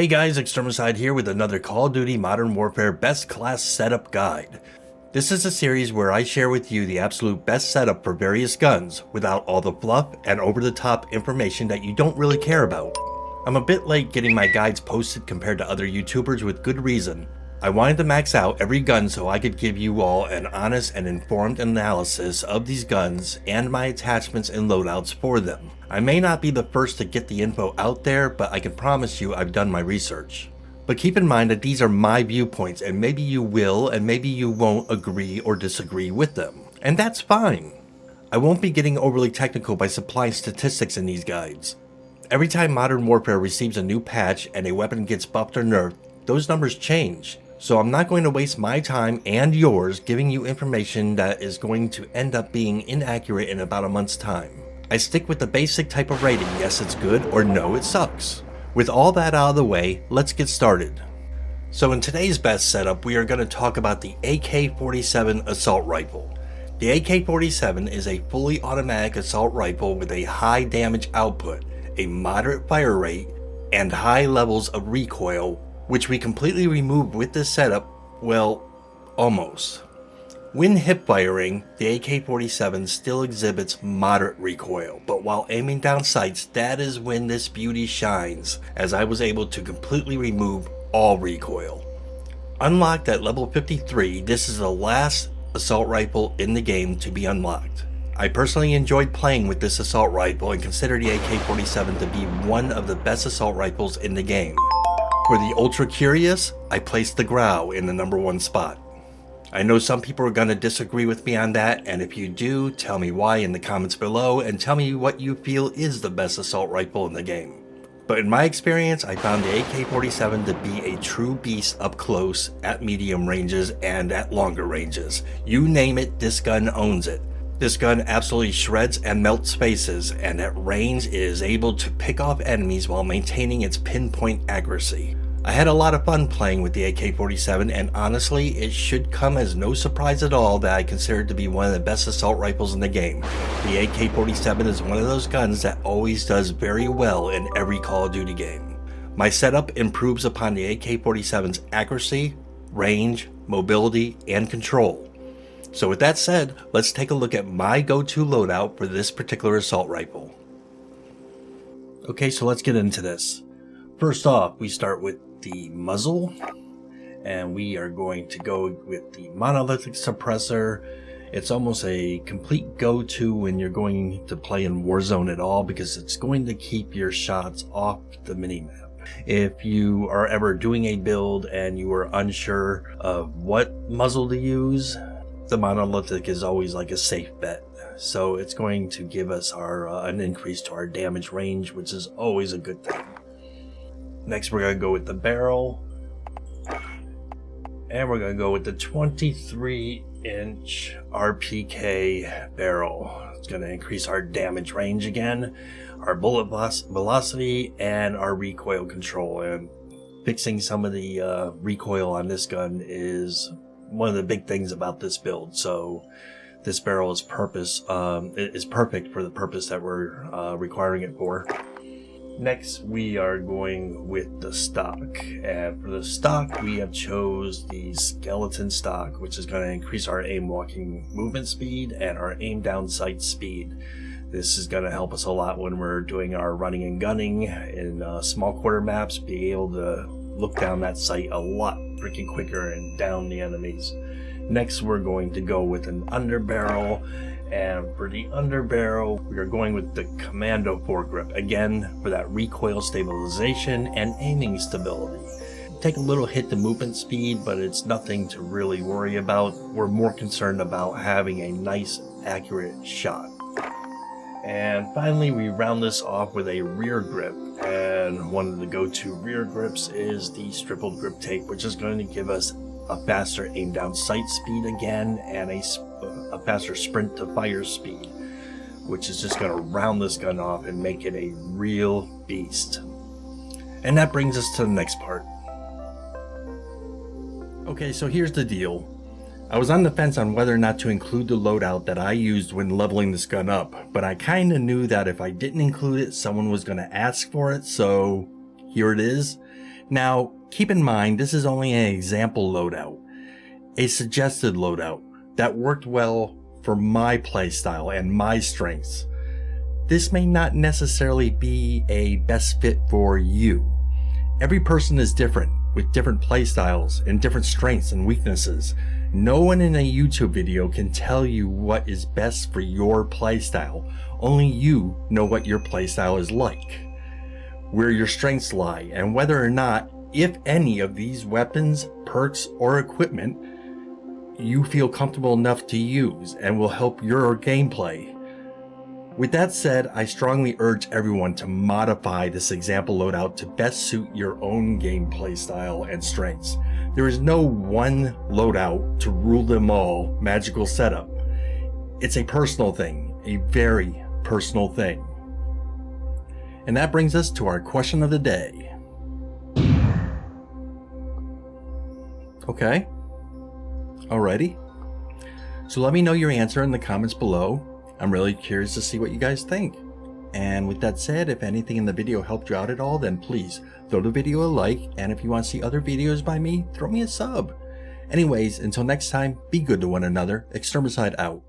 Hey guys, Extermicide here with another Call of Duty Modern Warfare Best Class Setup Guide. This is a series where I share with you the absolute best setup for various guns without all the fluff and over-the-top information that you don't really care about. I'm a bit late getting my guides posted compared to other YouTubers with good reason. I wanted to max out every gun so I could give you all an honest and informed analysis of these guns and my attachments and loadouts for them. I may not be the first to get the info out there, but I can promise you I've done my research. But keep in mind that these are my viewpoints and maybe you will and maybe you won't agree or disagree with them. And that's fine. I won't be getting overly technical by supplying statistics in these guides. Every time Modern Warfare receives a new patch and a weapon gets buffed or nerfed, those numbers change. So I'm not going to waste my time and yours giving you information that is going to end up being inaccurate in about a month's time. I stick with the basic type of rating, yes it's good or no it sucks. With all that out of the way, let's get started. So in today's best setup, we are going to talk about the AK-47 assault rifle. The AK-47 is a fully automatic assault rifle with a high damage output, a moderate fire rate, and high levels of recoil, which we completely remove with this setup, well, almost. When hip firing, the AK-47 still exhibits moderate recoil, but while aiming down sights, that is when this beauty shines, as I was able to completely remove all recoil. Unlocked at level 53, this is the last assault rifle in the game to be unlocked. I personally enjoyed playing with this assault rifle and consider the AK-47 to be one of the best assault rifles in the game. For the ultra curious, I placed the Grau in the number 1 spot. I know some people are going to disagree with me on that, and if you do, tell me why in the comments below and tell me what you feel is the best assault rifle in the game. But in my experience, I found the AK-47 to be a true beast up close, at medium ranges, and at longer ranges. You name it, this gun owns it. This gun absolutely shreds and melts faces, and at range it is able to pick off enemies while maintaining its pinpoint accuracy. I had a lot of fun playing with the AK-47, and honestly, it should come as no surprise at all that I consider it to be one of the best assault rifles in the game. The AK-47 is one of those guns that always does very well in every Call of Duty game. My setup improves upon the AK-47's accuracy, range, mobility, and control. So with that said, let's take a look at my go-to loadout for this particular assault rifle. Okay, so let's get into this. First off, we start with the muzzle, and we are going to go with the monolithic suppressor. It's almost a complete go-to when you're going to play in Warzone at all because it's going to keep your shots off the minimap. If you are ever doing a build and you are unsure of what muzzle to use, the monolithic is always like a safe bet. So it's going to give us an increase to our damage range, which is always a good thing. Next, we're going to go with the barrel, and we're going to go with the 23-inch RPK barrel. It's going to increase our damage range again, our bullet velocity, and our recoil control. And fixing some of the recoil on this gun is one of the big things about this build. So this barrel is perfect for the purpose that we're requiring it for. Next, we are going with the stock, and for the stock we have chose the skeleton stock, which is going to increase our aim walking movement speed and our aim down sight speed. This is going to help us a lot when we're doing our running and gunning in small quarter maps, be able to look down that sight a lot freaking quicker and down the enemies. Next, we're going to go with an underbarrel. And for the underbarrel, we are going with the Commando foregrip, again for that recoil stabilization and aiming stability. Take a little hit to movement speed, but it's nothing to really worry about. We're more concerned about having a nice, accurate shot. And finally, we round this off with a rear grip, and one of the go-to rear grips is the stippled grip tape, which is going to give us a faster aim down sight speed again, and a faster sprint to fire speed, which is just going to round this gun off and make it a real beast. And that brings us to the next part. Okay, so here's the deal. I was on the fence on whether or not to include the loadout that I used when leveling this gun up, but I kinda knew that if I didn't include it, someone was gonna ask for it, so here it is. Now, keep in mind, this is only an example loadout, a suggested loadout that worked well for my playstyle and my strengths. This may not necessarily be a best fit for you. Every person is different, with different playstyles and different strengths and weaknesses. No one in a YouTube video can tell you what is best for your playstyle. Only you know what your playstyle is like, where your strengths lie, and whether or not, if any of these weapons, perks, or equipment you feel comfortable enough to use and will help your gameplay. With that said, I strongly urge everyone to modify this example loadout to best suit your own gameplay style and strengths. There is no one loadout to rule them all magical setup. It's a personal thing, a very personal thing. And that brings us to our question of the day. Okay. Alrighty. So let me know your answer in the comments below. I'm really curious to see what you guys think. And with that said, if anything in the video helped you out at all, then please throw the video a like, and if you want to see other videos by me, throw me a sub. Anyways, until next time, be good to one another. Extermicide out.